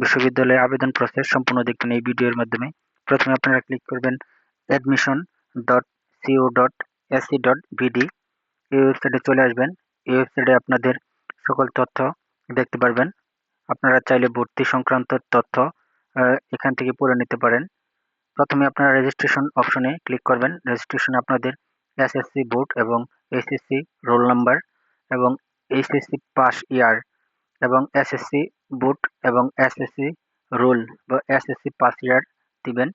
বিশ্ববিদ্যালয়ে আবেদন প্রসেস সম্পূর্ণ দেখবেন এই ভিডিওর মাধ্যমে। প্রথমে আপনারা ক্লিক করবেন admission.co.ac.bd। এই ওয়েবসাইটে চলে আসবেন। এই ওয়েবসাইটে আপনাদের সকল তথ্য দেখতে পারবেন। আপনারা চাইলে ভর্তি সংক্রান্ত তথ্য এখান থেকে পড়ে নিতে পারেন। প্রথমে আপনারা রেজিস্ট্রেশন অপশনে ক্লিক করবেন। রেজিস্ট্রেশনে আপনাদের এসএসসি বোর্ড এবং এইচএসসি রোল নাম্বার এবং এইচএসসি পাস ইয়ার এবং এসএসসি বোর্ড এবং এসএসসি রোল বা এসএসসি পাস ইয়ার দিবেন।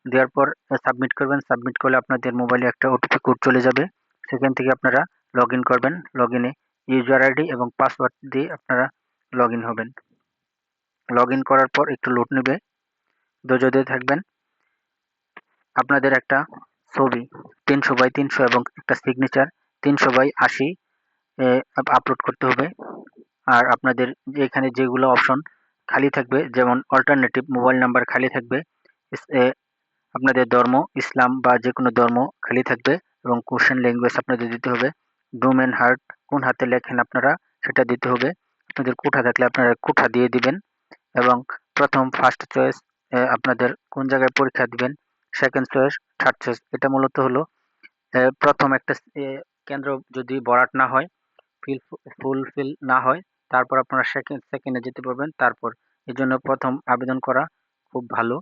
দেওয়ার পর সাবমিট করবেন। সাবমিট করলে আপনাদের মোবাইলে একটা ওটিপি কোড চলে যাবে। সেখান থেকে আপনারা লগইন করবেন। লগইনে ইউজার আইডি এবং পাসওয়ার্ড দিয়ে আপনারা লগইন হবেন। লগইন করার পর একটু লোড নেবে, ধৈর্য দিয়ে থাকবেন। আপনাদের একটা ছবি 300x300 এবং একটা সিগনেচার 300x80 আপলোড করতে হবে। আর আপনাদের এখানে যেগুলো অপশন খালি থাকবে, যেমন অল্টারনেটিভ মোবাইল নাম্বার খালি থাকবে, আপনাদের ধর্ম ইসলাম বা যে কোনো ধর্ম খালি থাকবে এবং কোশ্চেন ল্যাঙ্গুয়েজ আপনাদের দিতে হবে। ডোমেন হার্ট কোন হাতে লেখেন আপনারা সেটা দিতে হবে। আপনাদের কোঠা থাকলে আপনারা কোঠা দিয়ে দিবেন এবং প্রথম ফার্স্ট চয়েস আপনাদের কোন জায়গায় পরীক্ষা দিবেন, সেকেন্ড চয়েস, থার্ড চয়েস। এটা মূলত হলো প্রথম একটা কেন্দ্র যদি ভরাট না হয়, ফুলফিল না হয়, তারপর আপনারা সেকেন্ডে যেতে পারবেন। তারপর এর জন্য প্রথম আবেদন করা খুব ভালো।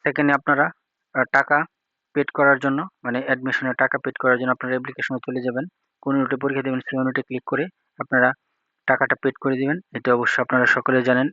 সেকেন্ডে আপনারা টাকা পেড করার জন্য, মানে অ্যাডমিশনের টাকা পেড করার জন্য আপনারা অ্যাপ্লিকেশনে চলে যাবেন। কোন ইউনিটে পরীক্ষা দেবেন সেই ইউনিটে ক্লিক করে আপনারা টাকাটা পেড করে দিবেন। এটা অবশ্যই আপনারা সকলে জানেন।